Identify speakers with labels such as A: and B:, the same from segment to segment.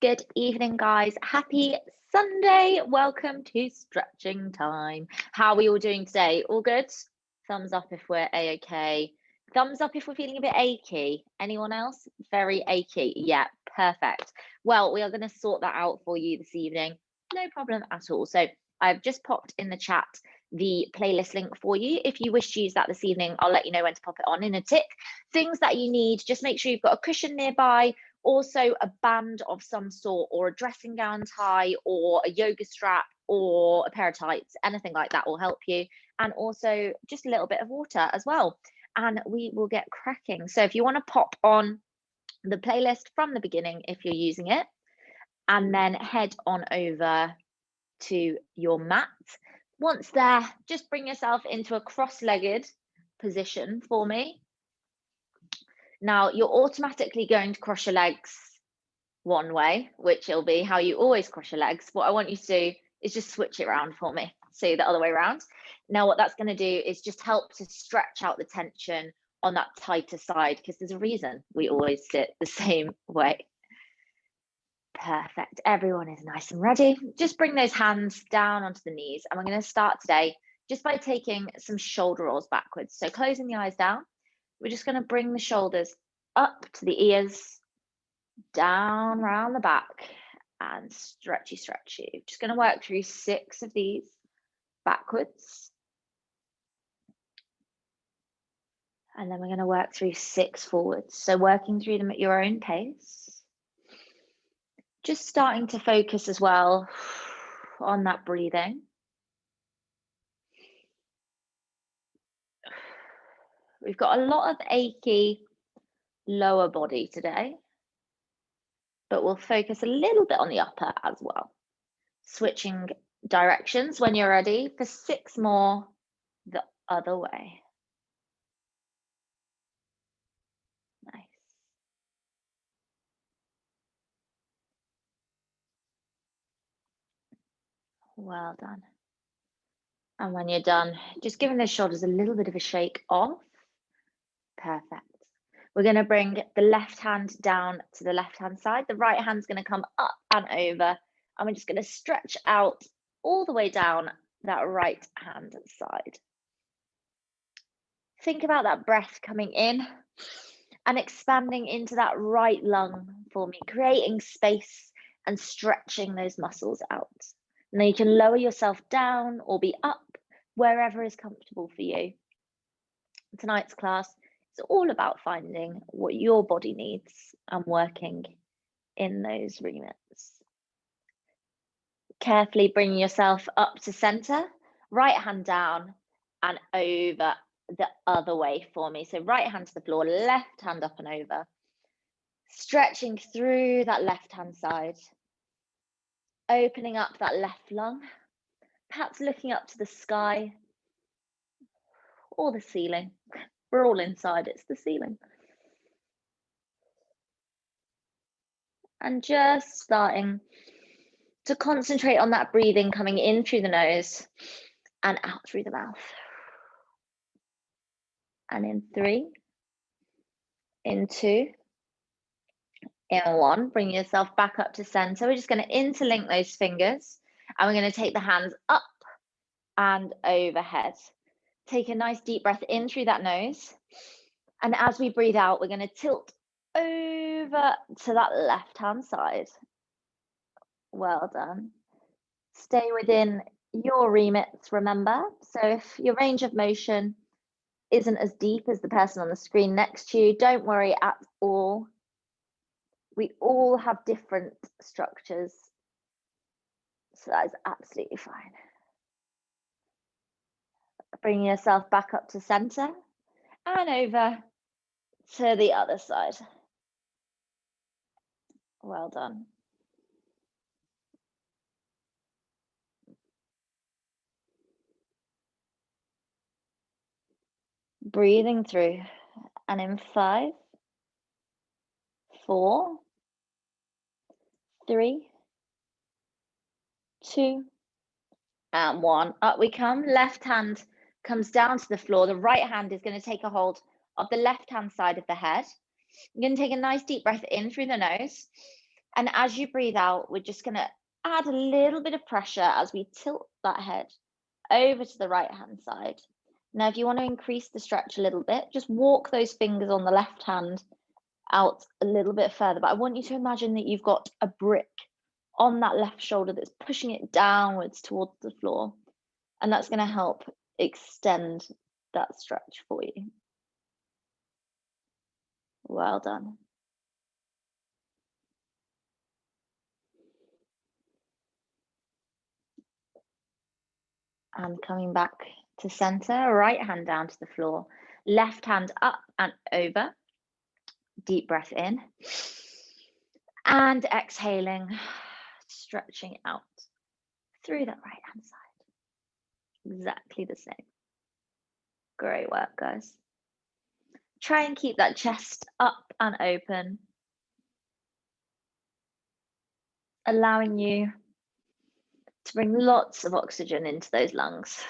A: Good evening, guys. Happy Sunday. Welcome to stretching time. How are we all doing today? All good? Thumbs up if we're A-okay. Thumbs up if we're feeling a bit achy. Anyone else? Very achy. Yeah, perfect. Well, we are going to sort that out for you this evening. No problem at all. So I've just popped in the chat the playlist link for you. If you wish to use that this evening, I'll let you know when to pop it on in a tick. Things that you need, just make sure you've got a cushion nearby, also a band of some sort, or a dressing gown tie, or a yoga strap, or a pair of tights. Anything like that will help you. And also just a little bit of water as well. And we will get cracking. So if you want to pop on the playlist from the beginning, if you're using it, and then head on over to your mat. Once there, just bring yourself into a cross-legged position for me. Now, you're automatically going to cross your legs one way, which will be how you always cross your legs. What I want you to do is just switch it around for me. So the other way around. Now, what that's going to do is just help to stretch out the tension on that tighter side, because there's a reason we always sit the same way. Perfect. Everyone is nice and ready. Just bring those hands down onto the knees. And we're going to start today just by taking some shoulder rolls backwards. So closing the eyes down, we're just going to bring the shoulders up to the ears, down around the back, and stretchy. Just going to work through 6 of these backwards. And then we're going to work through 6 forwards. So working through them at your own pace. Just starting to focus as well on that breathing. We've got a lot of achy lower body today, but we'll focus a little bit on the upper as well. Switching directions when you're ready for 6 more the other way. Nice. Well done. And when you're done, just giving those shoulders a little bit of a shake off. Perfect. We're going to bring the left hand down to the left-hand side. The right hand's going to come up and over. And we're just going to stretch out all the way down that right hand side. Think about that breath coming in and expanding into that right lung for me, creating space and stretching those muscles out. And then you can lower yourself down or be up, wherever is comfortable for you. Tonight's class is all about finding what your body needs and working in those remits. Carefully bringing yourself up to center, right hand down and over the other way for me. So right hand to the floor, left hand up and over. Stretching through that left hand side. Opening up that left lung. Perhaps looking up to the sky or the ceiling. We're all inside, it's the ceiling. And just starting to concentrate on that breathing coming in through the nose and out through the mouth. And in 3, in 2, in 1, bring yourself back up to center. We're just going to interlink those fingers and we're going to take the hands up and overhead. Take a nice deep breath in through that nose. And as we breathe out, we're going to tilt over to that left-hand side. Well done. Stay within your remits, remember. So if your range of motion isn't as deep as the person on the screen next to you, don't worry at all. We all have different structures, so that is absolutely fine. Bring yourself back up to center and over to the other side. Well done. Breathing through, and in 5, 4, 3, 2, and 1. Up we come. Left hand comes down to the floor. The right hand is going to take a hold of the left hand side of the head. You're going to take a nice deep breath in through the nose And as you breathe out, we're just going to add a little bit of pressure as we tilt that head over to the right hand side. Now, if you want to increase the stretch a little bit, just walk those fingers on the left hand out a little bit further. But I want you to imagine that you've got a brick on that left shoulder that's pushing it downwards towards the floor. And that's going to help extend that stretch for you. Well done. And coming back to center, right hand down to the floor, left hand up and over. Deep breath in. And exhaling, stretching out through that right hand side. Exactly the same. Great work, guys. Try and keep that chest up and open, allowing you to bring lots of oxygen into those lungs.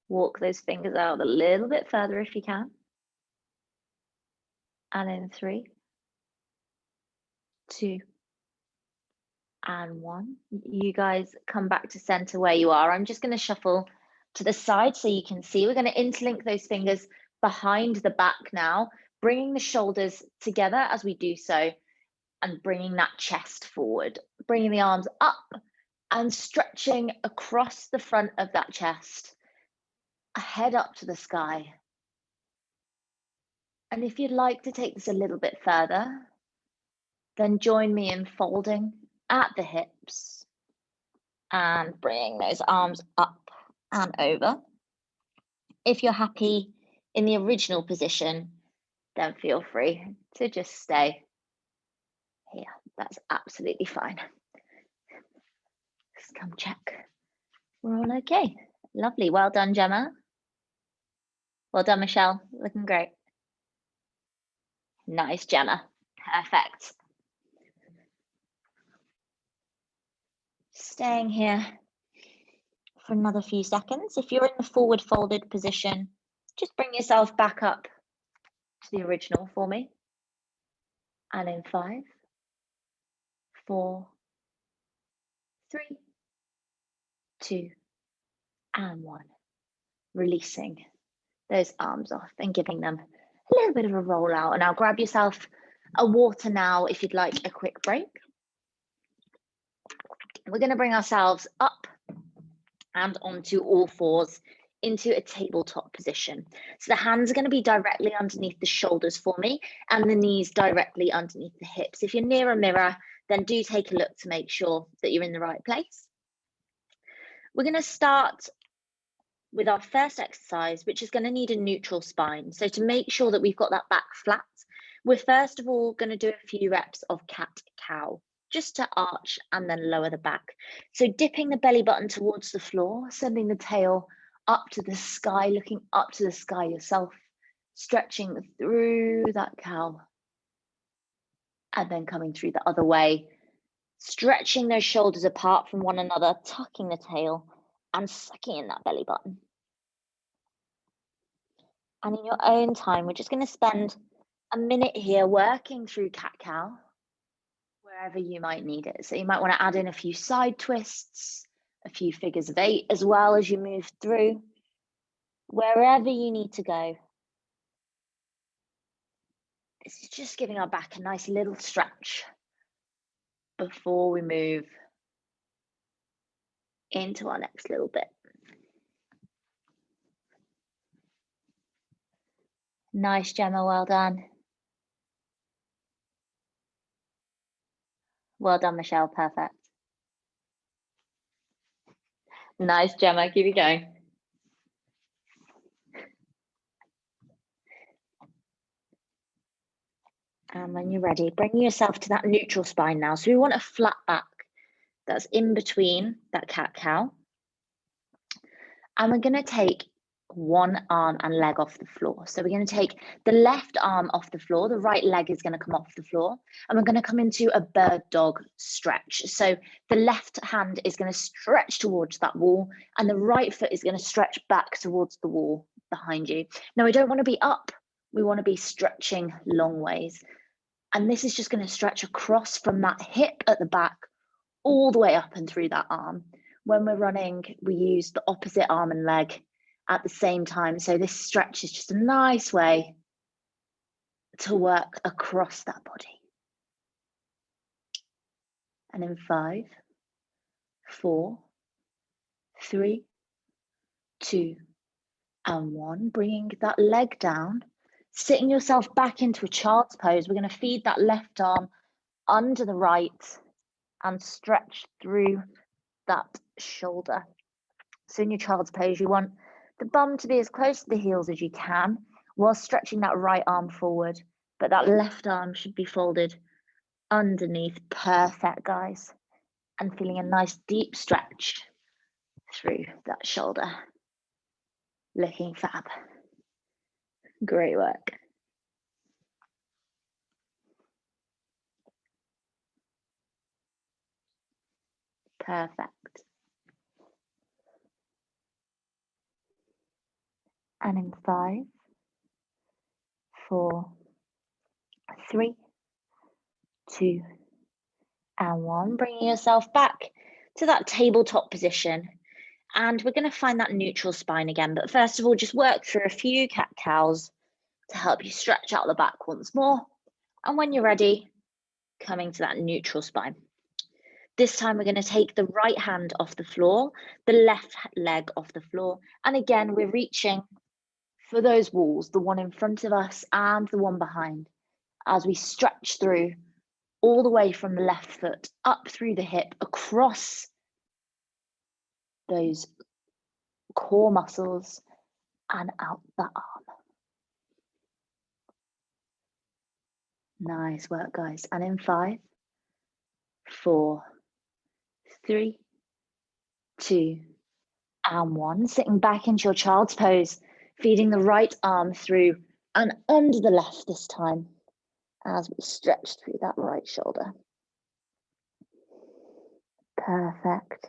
A: Walk those fingers out a little bit further if you can. And in 3, 2, and 1. You guys come back to center where you are. I'm just going to shuffle to the side so you can see. We're going to interlink those fingers behind the back now, bringing the shoulders together as we do so, and bringing that chest forward, bringing the arms up and stretching across the front of that chest, head up to the sky. And if you'd like to take this a little bit further, then join me in folding at the hips and bringing those arms up and over. If you're happy in the original position, then feel free to just stay here. That's absolutely fine. Just come check. We're all okay. Lovely. Well done, Gemma. Well done, Michelle. Looking great. Nice, Gemma. Perfect. Staying here for another few seconds. If you're in the forward folded position, just bring yourself back up to the original for me. And in 5, 4, 3, 2, and 1. Releasing those arms off and giving them a little bit of a roll out. And now grab yourself a water now if you'd like a quick break. We're going to bring ourselves up and onto all fours into a tabletop position. So the hands are going to be directly underneath the shoulders for me and the knees directly underneath the hips. If you're near a mirror, then do take a look to make sure that you're in the right place. We're going to start with our first exercise, which is going to need a neutral spine. So to make sure that we've got that back flat, we're first of all going to do a few reps of cat-cow, just to arch and then lower the back. So dipping the belly button towards the floor, sending the tail up to the sky, looking up to the sky yourself, stretching through that cow, and then coming through the other way, stretching those shoulders apart from one another, tucking the tail and sucking in that belly button. And in your own time, we're just going to spend a minute here working through cat-cow, wherever you might need it. So you might want to add in a few side twists, a few figures of 8 as well as you move through, wherever you need to go. This is just giving our back a nice little stretch before we move into our next little bit. Nice, Gemma, well done. Well done, Michelle, perfect. Nice, Gemma, keep it going. And when you're ready, bring yourself to that neutral spine now. So we want a flat back that's in between that cat-cow. And we're going to take one arm and leg off the floor. So we're going to take the left arm off the floor, the right leg is going to come off the floor, and we're going to come into a bird dog stretch. So the left hand is going to stretch towards that wall and the right foot is going to stretch back towards the wall behind you. Now we don't want to be up, we want to be stretching long ways. And this is just going to stretch across from that hip at the back all the way up and through that arm. When we're running, we use the opposite arm and leg at the same time. So this stretch is just a nice way to work across that body. And in 5, 4, 3, 2, and 1, bringing that leg down, sitting yourself back into a child's pose. We're going to feed that left arm under the right and stretch through that shoulder. So in your child's pose, you want the bum to be as close to the heels as you can while stretching that right arm forward, but that left arm should be folded underneath. Perfect, guys. And feeling a nice deep stretch through that shoulder. Looking fab. Great work. Perfect. And in 5, 4, 3, 2, and 1, bringing yourself back to that tabletop position. And we're going to find that neutral spine again. But first of all, just work through a few cat-cows to help you stretch out the back once more. And when you're ready, coming to that neutral spine. This time we're going to take the right hand off the floor, the left leg off the floor. And again, we're reaching for those walls, the one in front of us and the one behind, as we stretch through all the way from the left foot up through the hip, across those core muscles and out the arm. Nice work, guys. And in 5, 4, 3, 2, and 1, sitting back into your child's pose, feeding the right arm through and under the left this time as we stretch through that right shoulder. Perfect.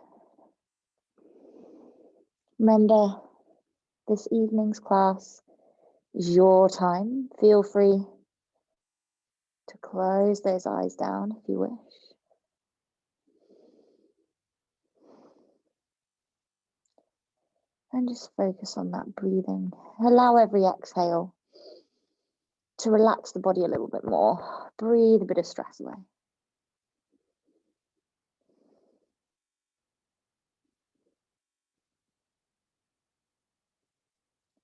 A: Remember, this evening's class is your time. Feel free to close those eyes down if you wish. And just focus on that breathing. Allow every exhale to relax the body a little bit more. Breathe a bit of stress away.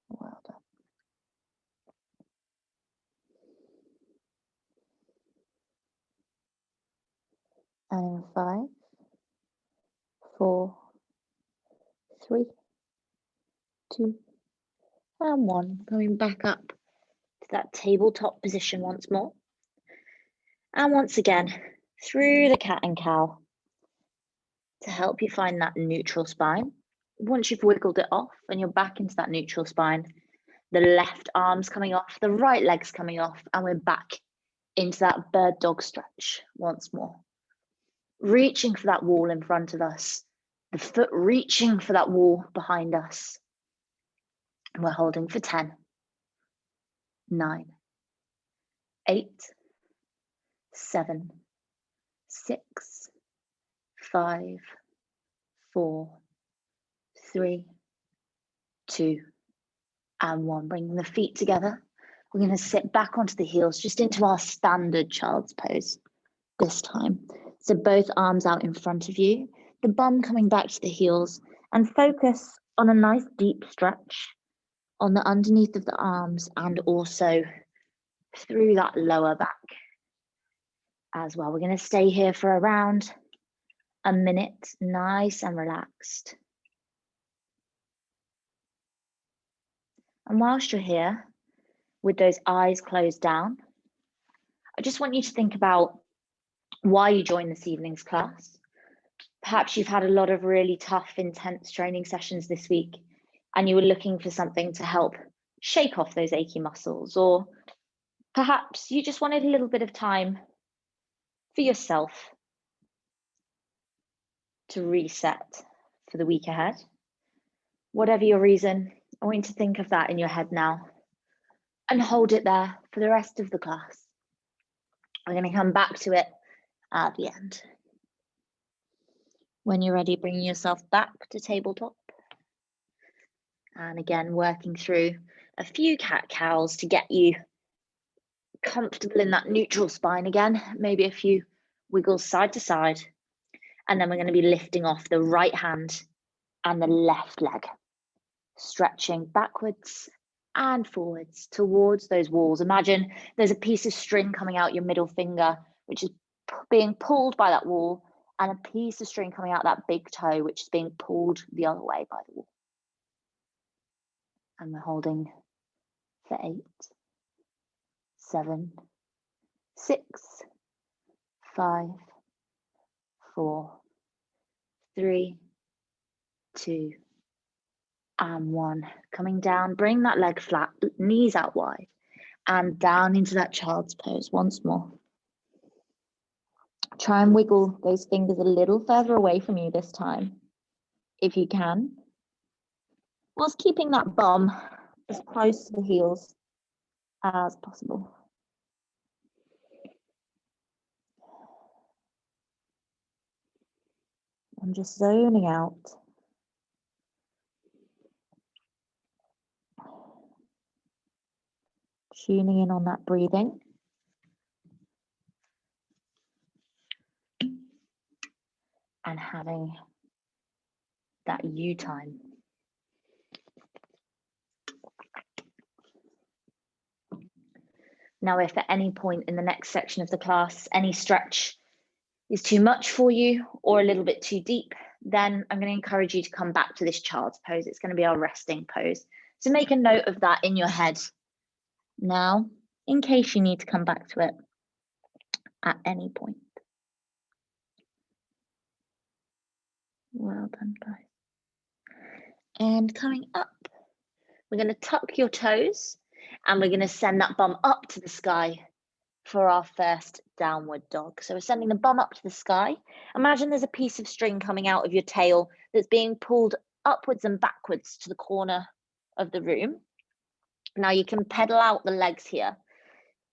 A: Well done. And in 5, 4, 3, 2, and 1. Going back up to that tabletop position once more. And once again, through the cat and cow to help you find that neutral spine. Once you've wiggled it off and you're back into that neutral spine, the left arm's coming off, the right leg's coming off, and we're back into that bird dog stretch once more. Reaching for that wall in front of us, the foot reaching for that wall behind us. And we're holding for 10, 9, 8, 7, 6, 5, 4, 3, 2, and 1. Bringing the feet together. We're going to sit back onto the heels, just into our standard child's pose this time. So both arms out in front of you, the bum coming back to the heels, and focus on a nice deep stretch on the underneath of the arms and also through that lower back as well. We're going to stay here for around a minute, nice and relaxed. And whilst you're here, with those eyes closed down, I just want you to think about why you joined this evening's class. Perhaps you've had a lot of really tough, intense training sessions this week, and you were looking for something to help shake off those achy muscles, or perhaps you just wanted a little bit of time for yourself to reset for the week ahead. Whatever your reason, I want you to think of that in your head now and hold it there for the rest of the class. We're going to come back to it at the end. When you're ready, bring yourself back to tabletop. And again, working through a few cat-cows to get you comfortable in that neutral spine again. Maybe a few wiggles side to side. And then we're going to be lifting off the right hand and the left leg, stretching backwards and forwards towards those walls. Imagine there's a piece of string coming out your middle finger, which is being pulled by that wall, and a piece of string coming out that big toe, which is being pulled the other way by the wall. And we're holding for 8, 7, 6, 5, 4, 3, 2, and 1. Coming down, bring that leg flat, knees out wide, and down into that child's pose once more. Try and wiggle those fingers a little further away from you this time, if you can, whilst keeping that bum as close to the heels as possible. I'm just zoning out. Tuning in on that breathing. And having that you time. Now, if at any point in the next section of the class, any stretch is too much for you or a little bit too deep, then I'm going to encourage you to come back to this child's pose. It's going to be our resting pose. So make a note of that in your head now, in case you need to come back to it at any point. Well done, guys. And coming up, we're going to tuck your toes and we're going to send that bum up to the sky for our first downward dog. So we're sending the bum up to the sky. Imagine there's a piece of string coming out of your tail that's being pulled upwards and backwards to the corner of the room. Now you can pedal out the legs here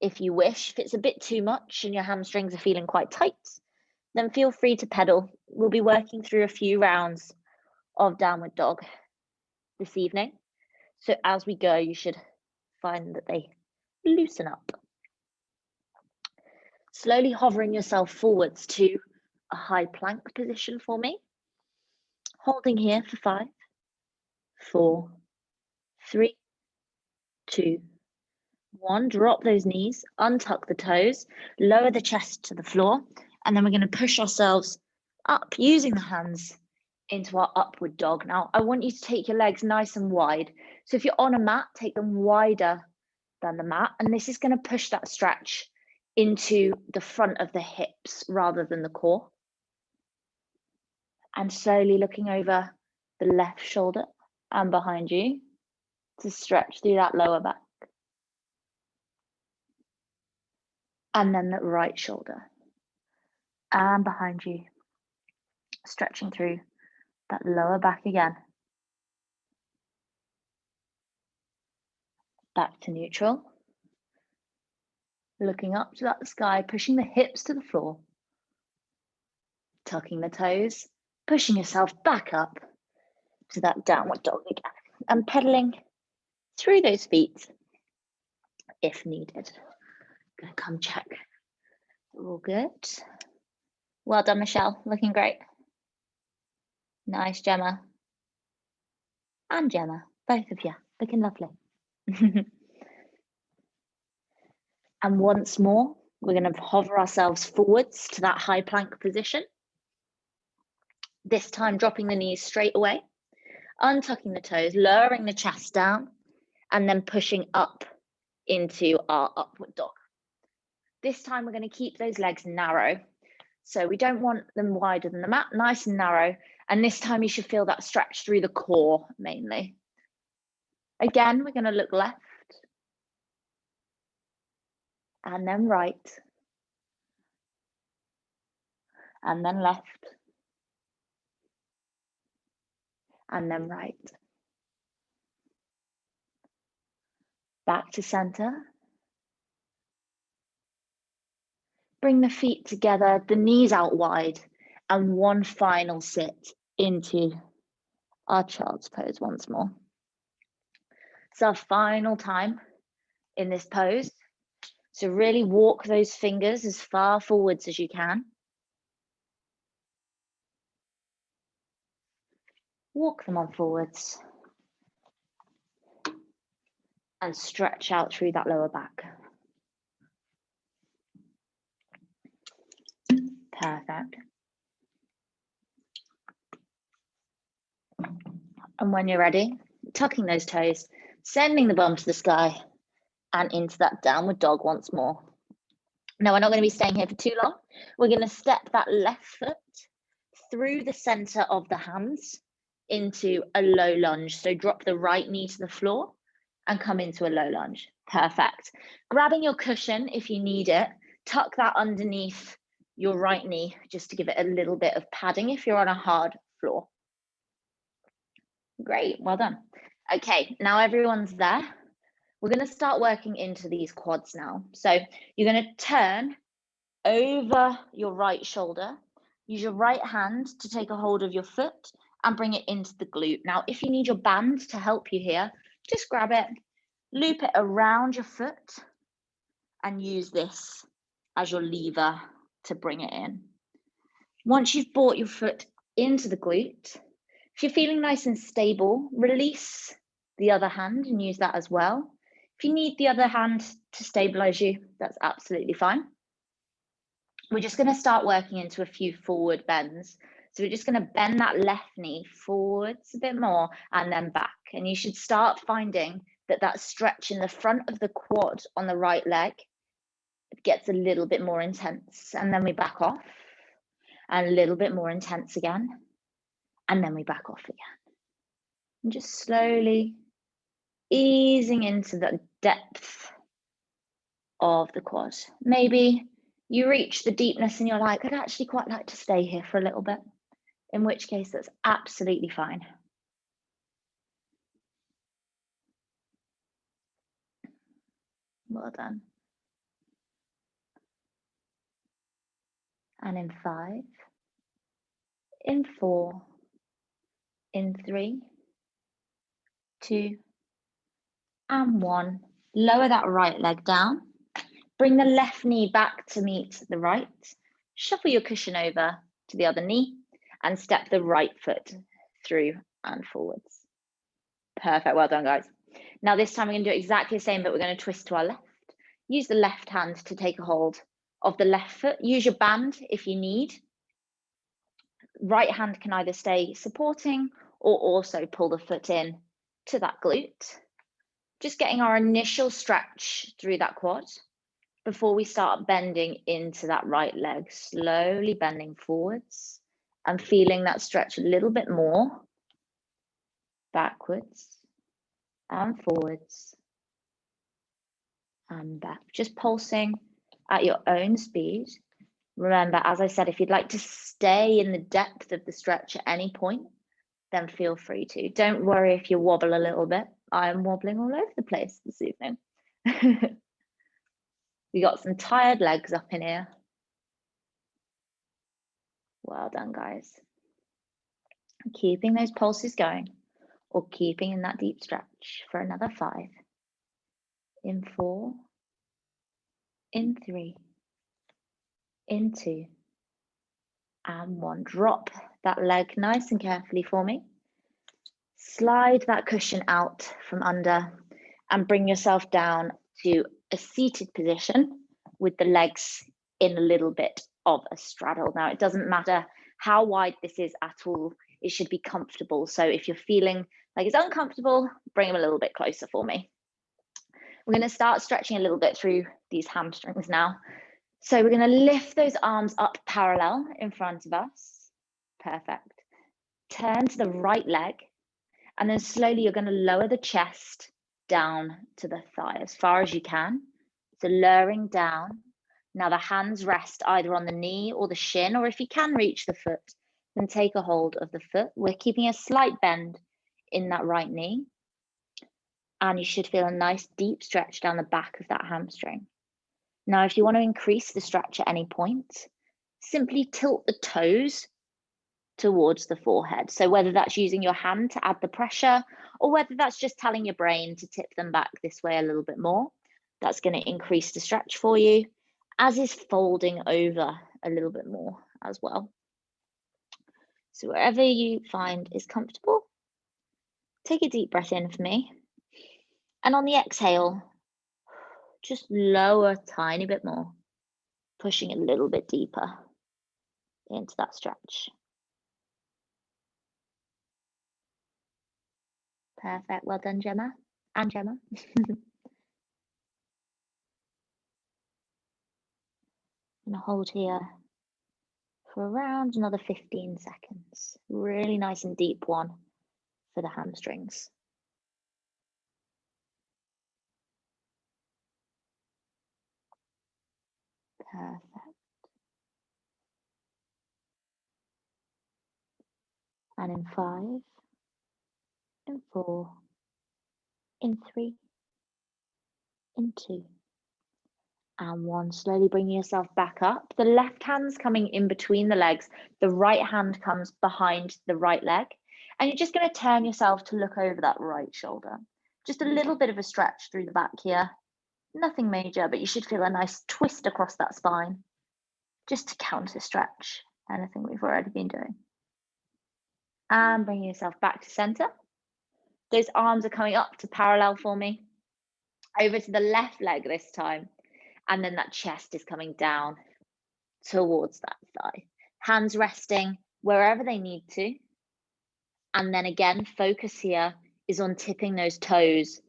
A: if you wish. If it's a bit too much and your hamstrings are feeling quite tight, then feel free to pedal. We'll be working through a few rounds of downward dog this evening. So as we go, you should find that they loosen up. Slowly hovering yourself forwards to a high plank position for me. Holding here for 5, 4, 3, 2, 1. Drop those knees, untuck the toes, lower the chest to the floor, and then we're going to push ourselves up using the hands into our upward dog. Now, I want you to take your legs nice and wide. So if you're on a mat, take them wider than the mat, and this is going to push that stretch into the front of the hips rather than the core. And slowly looking over the left shoulder and behind you to stretch through that lower back. And then the right shoulder and behind you, stretching through that lower back again. Back to neutral. Looking up to that sky, pushing the hips to the floor. Tucking the toes, pushing yourself back up to that downward dog again. And pedaling through those feet if needed. Gonna come check. All good. Well done, Michelle. Looking great. Nice, Gemma. And Gemma, both of you, looking lovely. And once more, we're going to hover ourselves forwards to that high plank position. This time dropping the knees straight away, untucking the toes, lowering the chest down, and then pushing up into our upward dog. This time we're going to keep those legs narrow. So we don't want them wider than the mat, nice and narrow. And this time you should feel that stretch through the core mainly. Again, we're going to look left. And then right. And then left. And then right. Back to center. Bring the feet together, the knees out wide, and one final sit into our child's pose once more. It's our final time in this pose. So really walk those fingers as far forwards as you can. Walk them on forwards. And stretch out through that lower back. Perfect. And when you're ready, tucking those toes, sending the bum to the sky and into that downward dog once more. Now, we're not going to be staying here for too long. We're going to step that left foot through the center of the hands into a low lunge. So drop the right knee to the floor and come into a low lunge. Perfect. Grabbing your cushion if you need it, tuck that underneath your right knee just to give it a little bit of padding if you're on a hard floor. Great, well done. Okay, now everyone's there. We're going to start working into these quads now. So you're going to turn over your right shoulder, use your right hand to take a hold of your foot and bring it into the glute. Now, if you need your band to help you here, just grab it, loop it around your foot and use this as your lever to bring it in. Once you've brought your foot into the glute, if you're feeling nice and stable, release the other hand and use that as well. If you need the other hand to stabilize you, that's absolutely fine. We're just going to start working into a few forward bends. So we're just going to bend that left knee forwards a bit more and then back. And you should start finding that that stretch in the front of the quad on the right leg gets a little bit more intense. And then we back off and a little bit more intense again. And then we back off again. And just slowly easing into the depth of the quad. Maybe you reach the deepness and you're like, I'd actually quite like to stay here for a little bit, in which case that's absolutely fine. Well done. And in 5, in 4, in 3, 2, and 1. Lower that right leg down. Bring the left knee back to meet the right. Shuffle your cushion over to the other knee and step the right foot through and forwards. Perfect, well done, guys. Now this time we're going to do exactly the same, but we're going to twist to our left. Use the left hand to take a hold of the left foot. Use your band if you need. Right hand can either stay supporting or also pull the foot in to that glute. Just getting our initial stretch through that quad before we start bending into that right leg, slowly bending forwards and feeling that stretch a little bit more, backwards and forwards and back, just pulsing at your own speed. Remember, as I said, if you'd like to stay in the depth of the stretch at any point, then feel free to. Don't worry if you wobble a little bit. I'm wobbling all over the place this evening. We got some tired legs up in here. Well done, guys. Keeping those pulses going or keeping in that deep stretch for another 5. In 4, in 3, in 2, and 1. Drop that leg nice and carefully for me. Slide that cushion out from under and bring yourself down to a seated position with the legs in a little bit of a straddle. Now, it doesn't matter how wide this is at all, it should be comfortable. So if you're feeling like it's uncomfortable, bring them a little bit closer for me. We're going to start stretching a little bit through these hamstrings now. So we're going to lift those arms up parallel in front of us. Perfect. Turn to the right leg, and then slowly you're going to lower the chest down to the thigh as far as you can. So lowering down. Now the hands rest either on the knee or the shin, or if you can reach the foot, then take a hold of the foot. We're keeping a slight bend in that right knee. And you should feel a nice deep stretch down the back of that hamstring. Now, if you want to increase the stretch at any point, simply tilt the toes towards the forehead. So whether that's using your hand to add the pressure, or whether that's just telling your brain to tip them back this way a little bit more, that's going to increase the stretch for you, as is folding over a little bit more as well. So wherever you find is comfortable, take a deep breath in for me. And on the exhale, just lower a tiny bit more, pushing a little bit deeper into that stretch. Perfect. Well done, Gemma. And Gemma. I'm going to hold here for around another 15 seconds. Really nice and deep one for the hamstrings. Perfect. And in 5, in 4, in 3, in 2, and 1. Slowly bring yourself back up. The left hand's coming in between the legs. The right hand comes behind the right leg. And you're just going to turn yourself to look over that right shoulder. Just a little bit of a stretch through the back here. Nothing major, but you should feel a nice twist across that spine, just to counter stretch anything we've already been doing. And bring yourself back to center. Those arms are coming up to parallel for me. Over to the left leg this time. And then that chest is coming down towards that thigh. Hands resting wherever they need to. And then again, focus here is on tipping those toes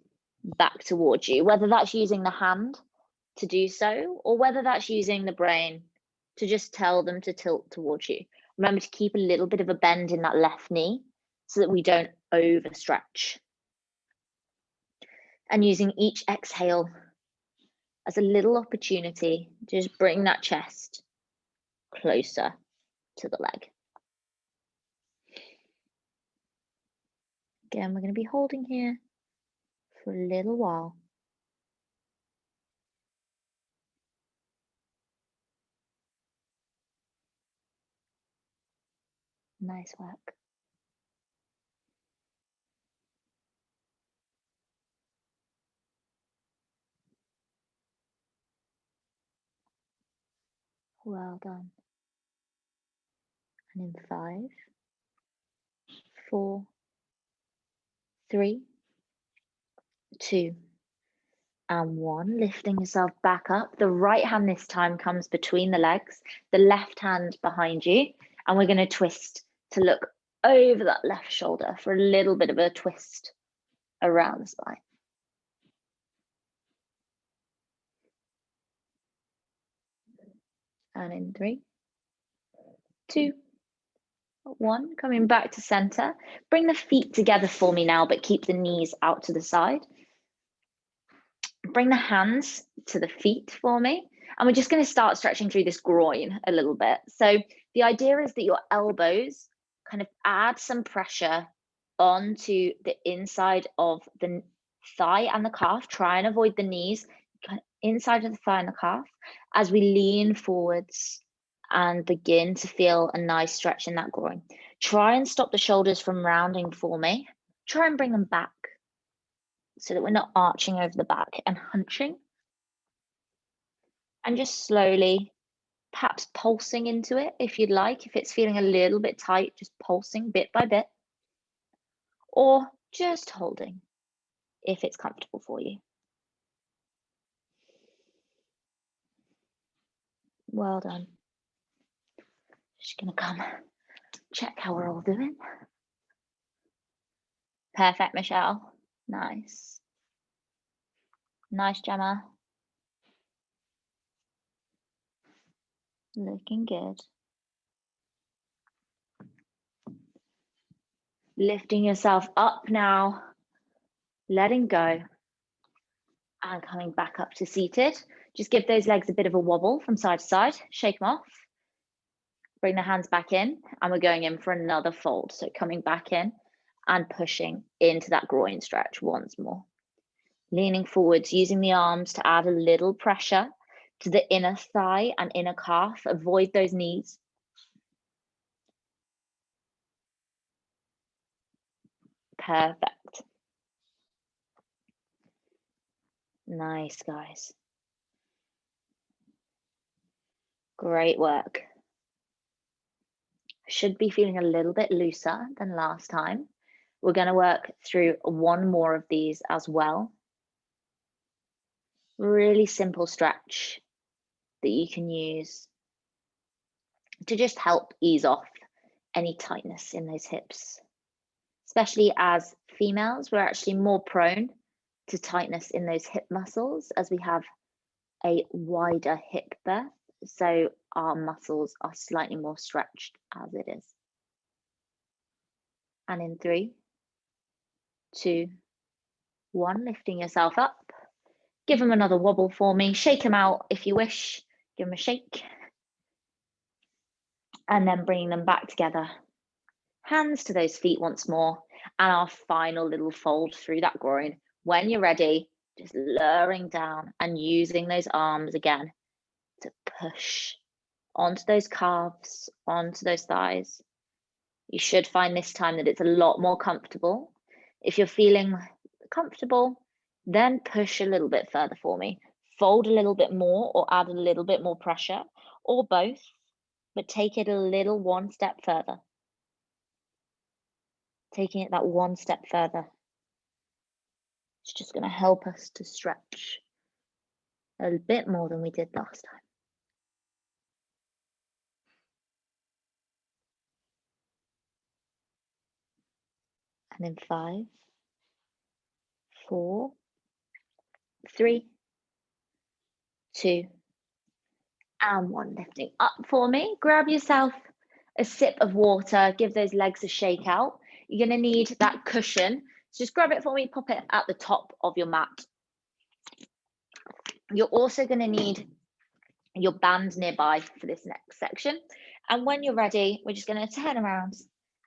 A: back towards you, whether that's using the hand to do so, or whether that's using the brain to just tell them to tilt towards you. Remember to keep a little bit of a bend in that left knee so that we don't overstretch. And using each exhale as a little opportunity to just bring that chest closer to the leg. Again, we're going to be holding here for a little while. Nice work. Well done. And in 5, 4, 3, 2, and 1. Lifting yourself back up. The right hand this time comes between the legs, the left hand behind you, and we're going to twist to look over that left shoulder for a little bit of a twist around the spine. And in 3, 2, 1, coming back to center. Bring the feet together for me now, but keep the knees out to the side. Bring the hands to the feet for me. And we're just going to start stretching through this groin a little bit. So the idea is that your elbows kind of add some pressure onto the inside of the thigh and the calf. Try and avoid the knees, kind of inside of the thigh and the calf, as we lean forwards and begin to feel a nice stretch in that groin. Try and stop the shoulders from rounding for me. Try and bring them back so that we're not arching over the back and hunching. And just slowly, perhaps pulsing into it if you'd like. If it's feeling a little bit tight, just pulsing bit by bit. Or just holding if it's comfortable for you. Well done. Just gonna come check how we're all doing. Perfect, Michelle. Nice. Nice, Gemma. Looking good. Lifting yourself up now, letting go, and coming back up to seated. Just give those legs a bit of a wobble from side to side, shake them off. Bring the hands back in, and we're going in for another fold. So coming back in and pushing into that groin stretch once more. Leaning forwards, using the arms to add a little pressure to the inner thigh and inner calf. Avoid those knees. Perfect. Nice, guys. Great work. Should be feeling a little bit looser than last time. We're going to work through one more of these as well. Really simple stretch that you can use to just help ease off any tightness in those hips. Especially as females, we're actually more prone to tightness in those hip muscles as we have a wider hip berth. So our muscles are slightly more stretched as it is. And in 3, 2, 1, lifting yourself up. Give them another wobble for me. Shake them out if you wish. Give them a shake. And then bringing them back together. Hands to those feet once more. And our final little fold through that groin. When you're ready, just lowering down and using those arms again to push onto those calves, onto those thighs. You should find this time that it's a lot more comfortable. If you're feeling comfortable, then push a little bit further for me. Fold a little bit more or add a little bit more pressure, or both, but take it a little one step further. Taking it that one step further. It's just going to help us to stretch a bit more than we did last time. And in 5, 4, 3, 2, and 1. Lifting up for me. Grab yourself a sip of water. Give those legs a shake out. You're going to need that cushion. So just grab it for me. Pop it at the top of your mat. You're also going to need your band nearby for this next section. And when you're ready, we're just going to turn around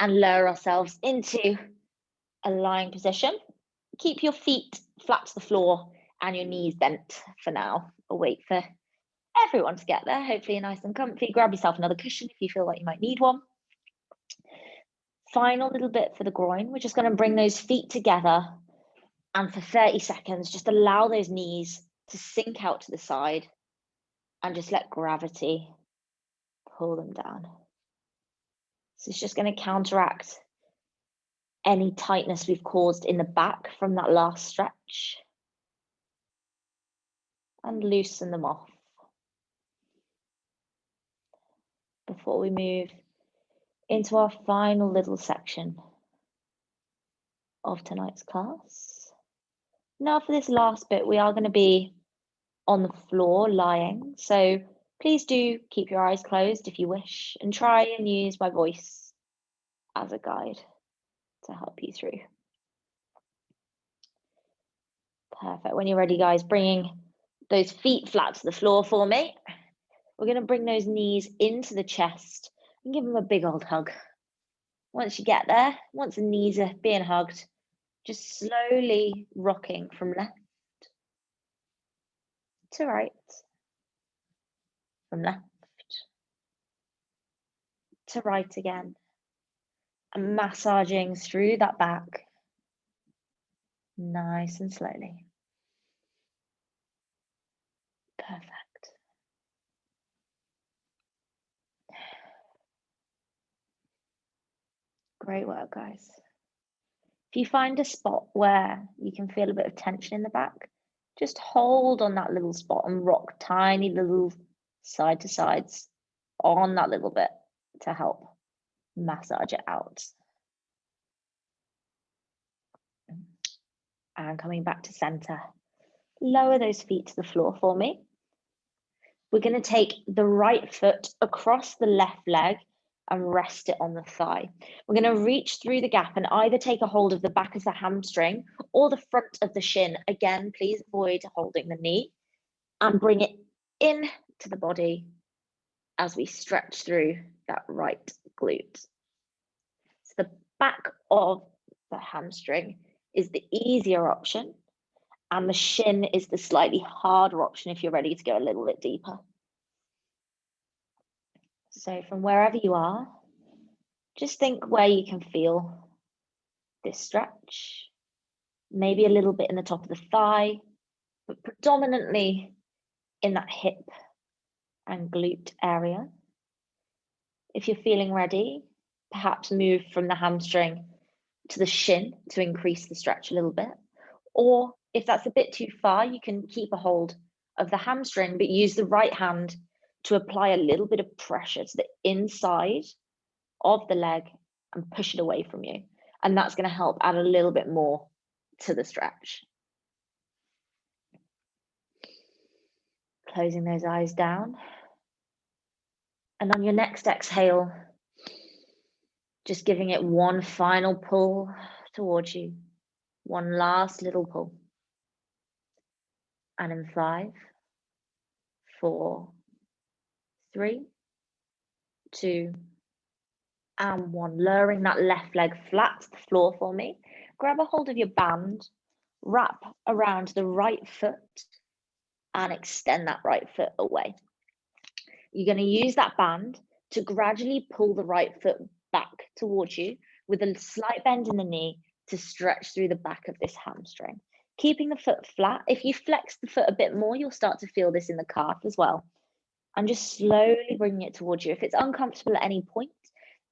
A: and lower ourselves into a lying position. Keep your feet flat to the floor and your knees bent for now. We'll wait for everyone to get there. Hopefully you're nice and comfy. Grab yourself another cushion if you feel like you might need one. Final little bit for the groin. We're just going to bring those feet together and for 30 seconds, just allow those knees to sink out to the side and just let gravity pull them down. So it's just going to counteract any tightness we've caused in the back from that last stretch and loosen them off before we move into our final little section of tonight's class. Now for this last bit, we are going to be on the floor lying. So please do keep your eyes closed if you wish and try and use my voice as a guide to help you through. Perfect. When you're ready, guys, bringing those feet flat to the floor for me. We're going to bring those knees into the chest and give them a big old hug. Once you get there, once the knees are being hugged, just slowly rocking from left to right, from left to right again, and massaging through that back, nice and slowly. Perfect. Great work, guys. If you find a spot where you can feel a bit of tension in the back, just hold on that little spot and rock tiny little side to sides on that little bit to help massage it out. And coming back to center, lower those feet to the floor for me. We're going to take the right foot across the left leg and rest it on the thigh. We're going to reach through the gap and either take a hold of the back of the hamstring or the front of the shin. Again, please avoid holding the knee and bring it in to the body as we stretch through that right glute. So the back of the hamstring is the easier option. And the shin is the slightly harder option if you're ready to go a little bit deeper. So from wherever you are, just think where you can feel this stretch. Maybe a little bit in the top of the thigh, but predominantly in that hip and glute area. If you're feeling ready, perhaps move from the hamstring to the shin to increase the stretch a little bit. Or if that's a bit too far, you can keep a hold of the hamstring, but use the right hand to apply a little bit of pressure to the inside of the leg and push it away from you. And that's going to help add a little bit more to the stretch. Closing those eyes down. And on your next exhale, just giving it one final pull towards you. One last little pull. And in 5, 4, 3, 2, and 1. Lowering that left leg flat to the floor for me. Grab a hold of your band, wrap around the right foot, and extend that right foot away. You're going to use that band to gradually pull the right foot back towards you with a slight bend in the knee to stretch through the back of this hamstring. Keeping the foot flat. If you flex the foot a bit more, you'll start to feel this in the calf as well. And just slowly bringing it towards you. If it's uncomfortable at any point,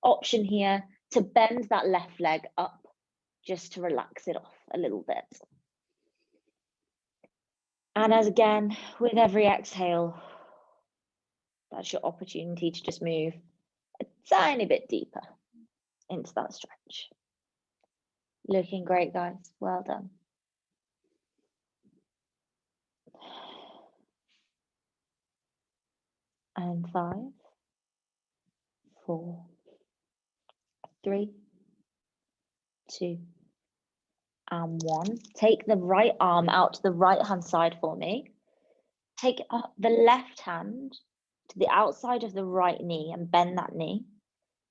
A: option here to bend that left leg up just to relax it off a little bit. And as again, with every exhale, that's your opportunity to just move a tiny bit deeper into that stretch. Looking great, guys. Well done. And 5, 4, 3, 2, and 1. Take the right arm out to the right hand side for me. Take the left hand to the outside of the right knee and bend that knee.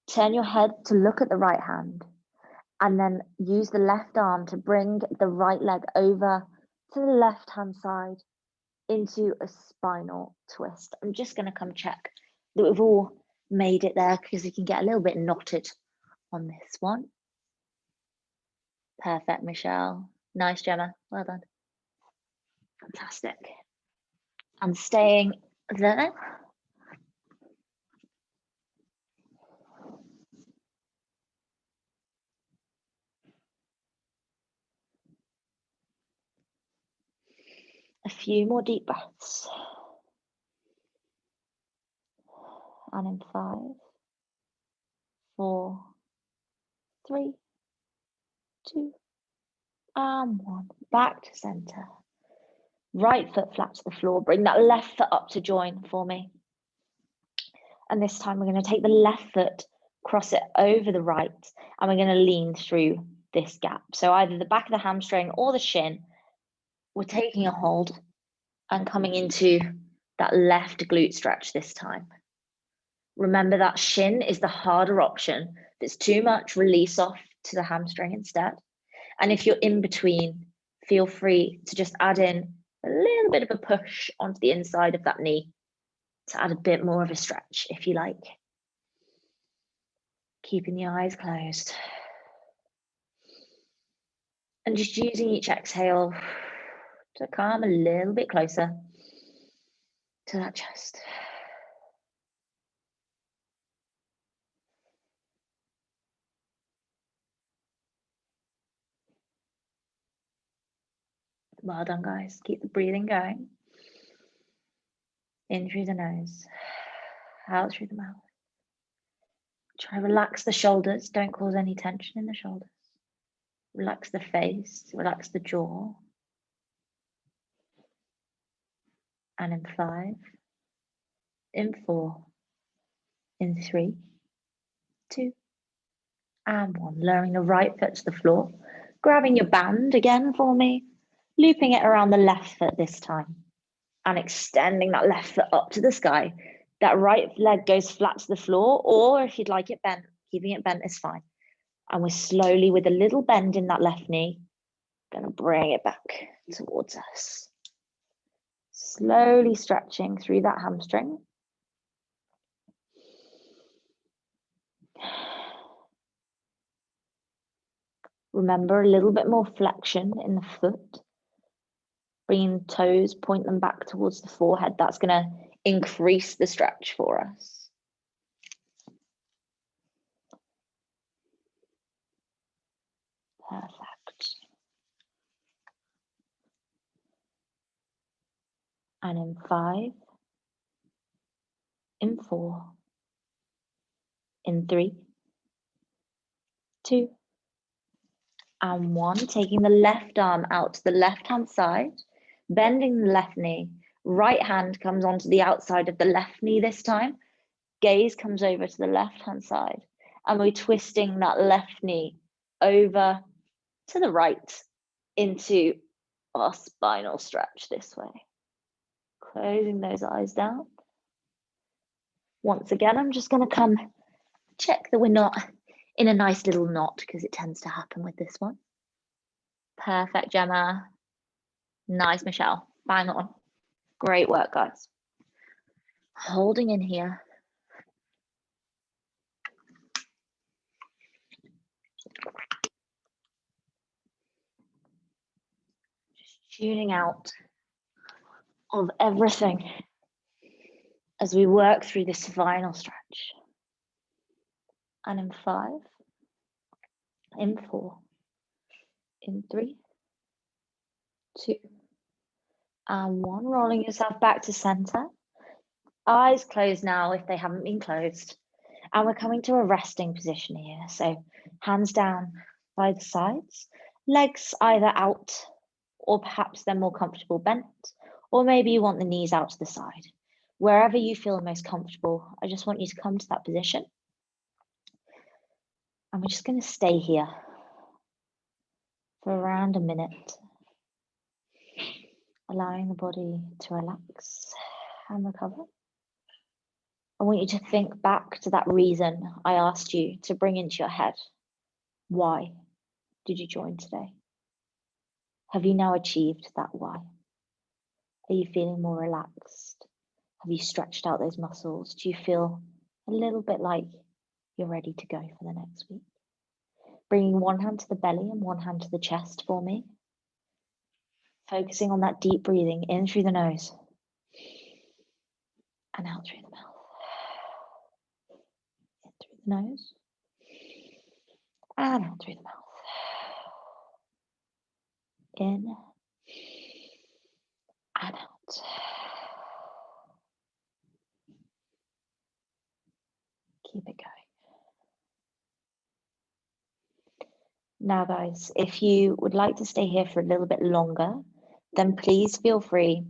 A: Turn your head to look at the right hand, and then use the left arm to bring the right leg over to the left hand side into a spinal twist. I'm just going to come check that we've all made it there, because you can get a little bit knotted on this one. Perfect, Michelle. Nice, Gemma. Well done. Fantastic. And staying there. A few more deep breaths. And in 5, 4, 3, 2, and 1. Back to center. Right foot flat to the floor. Bring that left foot up to join for me. And this time we're going to take the left foot, cross it over the right, and we're going to lean through this gap. So either the back of the hamstring or the shin, we're taking a hold and coming into that left glute stretch this time. Remember that shin is the harder option. If it's too much, release off to the hamstring instead. And if you're in between, feel free to just add in a little bit of a push onto the inside of that knee to add a bit more of a stretch if you like. Keeping the eyes closed. And just using each exhale to come a little bit closer to that chest. Well done, guys. Keep the breathing going. In through the nose, out through the mouth. Try to relax the shoulders. Don't cause any tension in the shoulders. Relax the face, relax the jaw. And in 5, in 4, in 3, 2, and 1. Lowering the right foot to the floor. Grabbing your band again for me. Looping it around the left foot this time. And extending that left foot up to the sky. That right leg goes flat to the floor, or if you'd like it bent, keeping it bent is fine. And we're slowly, with a little bend in that left knee, Gonna bring it back towards us. Slowly stretching through that hamstring. Remember, a little bit more flexion in the foot. Bringing toes, point them back towards the forehead. That's going to increase the stretch for us. Perfect. And in 5, in 4, in 3, 2, and 1. Taking the left arm out to the left-hand side, bending the left knee. Right hand comes onto the outside of the left knee this time. Gaze comes over to the left-hand side, and we're twisting that left knee over to the right into our spinal stretch this way. Closing those eyes down. Once again, I'm just going to come check that we're not in a nice little knot, because it tends to happen with this one. Perfect, Gemma. Nice, Michelle. Bang on. Great work, guys. Holding in here. Just tuning out of everything as we work through this final stretch. And in 5, in 4, in 3, 2, and 1. Rolling yourself back to center. Eyes closed now if they haven't been closed. And we're coming to a resting position here. So hands down by the sides, legs either out, or perhaps they're more comfortable bent, or maybe you want the knees out to the side. Wherever you feel most comfortable, I just want you to come to that position. And we're just going to stay here for around a minute, allowing the body to relax and recover. I want you to think back to that reason I asked you to bring into your head. Why did you join today? Have you now achieved that why? Are you feeling more relaxed? Have you stretched out those muscles? Do you feel a little bit like you're ready to go for the next week? Bringing one hand to the belly and one hand to the chest for me. Focusing on that deep breathing in through the nose and out through the mouth. In through the nose and out through the mouth. In and out. Keep it going. Now, guys, if you would like to stay here for a little bit longer, then please feel free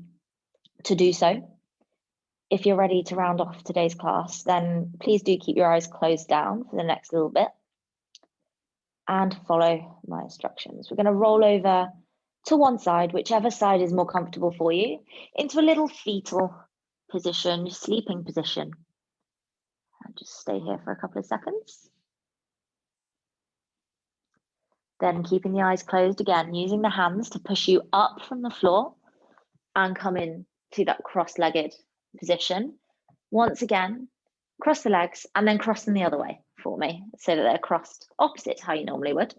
A: to do so. If you're ready to round off today's class, then please do keep your eyes closed down for the next little bit and follow my instructions. We're going to roll over to one side, whichever side is more comfortable for you, into a little fetal position, sleeping position. And just stay here for a couple of seconds. Then keeping the eyes closed again, using the hands to push you up from the floor and come in to that cross-legged position. Once again, cross the legs and then cross them the other way for me so that they're crossed opposite to how you normally would.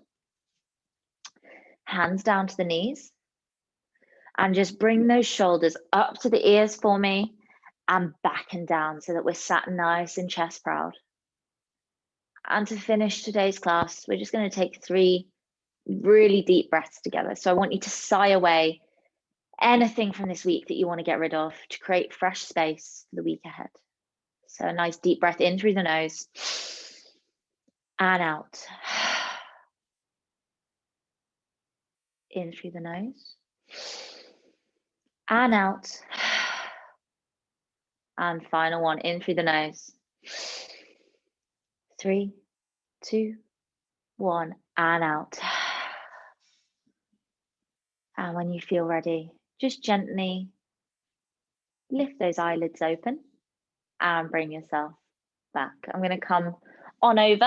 A: Hands down to the knees and just bring those shoulders up to the ears for me and back and down so that we're sat nice and chest proud. And to finish today's class, we're just going to take 3 really deep breaths together. So I want you to sigh away anything from this week that you want to get rid of to create fresh space for the week ahead. So a nice deep breath in through the nose and out. In through the nose and out. And final one, in through the nose. 3, 2, 1, and out. And when you feel ready, just gently lift those eyelids open and bring yourself back. I'm going to come on over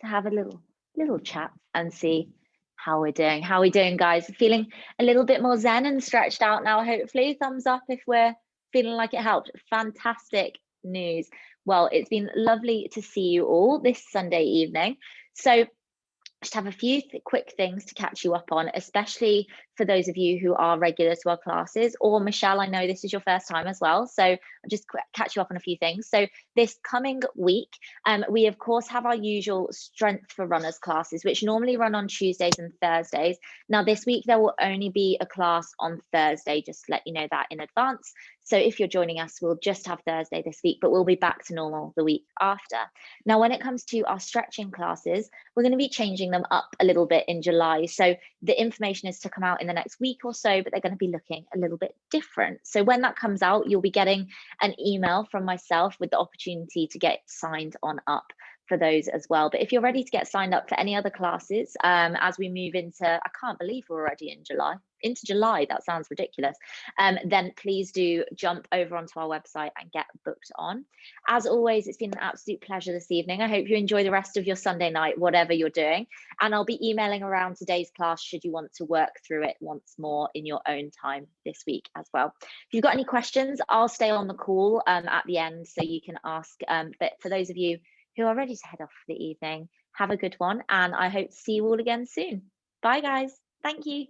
A: to have a little chat and see how we're doing. How are we doing, guys? Feeling a little bit more zen and stretched out now, hopefully. Thumbs up if we're feeling like it helped. Fantastic news. Well, it's been lovely to see you all this Sunday evening. So just have a few quick things to catch you up on, especially for those of you who are regular to our classes, or Michelle, I know this is your first time as well, so I'll just catch you up on a few things. So this coming week, we of course have our usual Strength for Runners classes, which normally run on Tuesdays and Thursdays. Now this week there will only be a class on Thursday, just to let you know that in advance. So if you're joining us, we'll just have Thursday this week, but we'll be back to normal the week after. Now, when it comes to our stretching classes, we're going to be changing them up a little bit in July. So the information is to come out in the next week or so, but they're going to be looking a little bit different. So when that comes out, you'll be getting an email from myself with the opportunity to get signed on up for those as well. But if you're ready to get signed up for any other classes, as we move into, I can't believe we're already into July, that sounds ridiculous, then please do jump over onto our website and get booked on. As always, it's been an absolute pleasure this evening. I hope you enjoy the rest of your Sunday night, whatever you're doing. And I'll be emailing around today's class should you want to work through it once more in your own time this week as well. If you've got any questions, I'll stay on the call at the end so you can ask. But for those of you who are ready to head off for the evening, have a good one. And I hope to see you all again soon. Bye, guys. Thank you.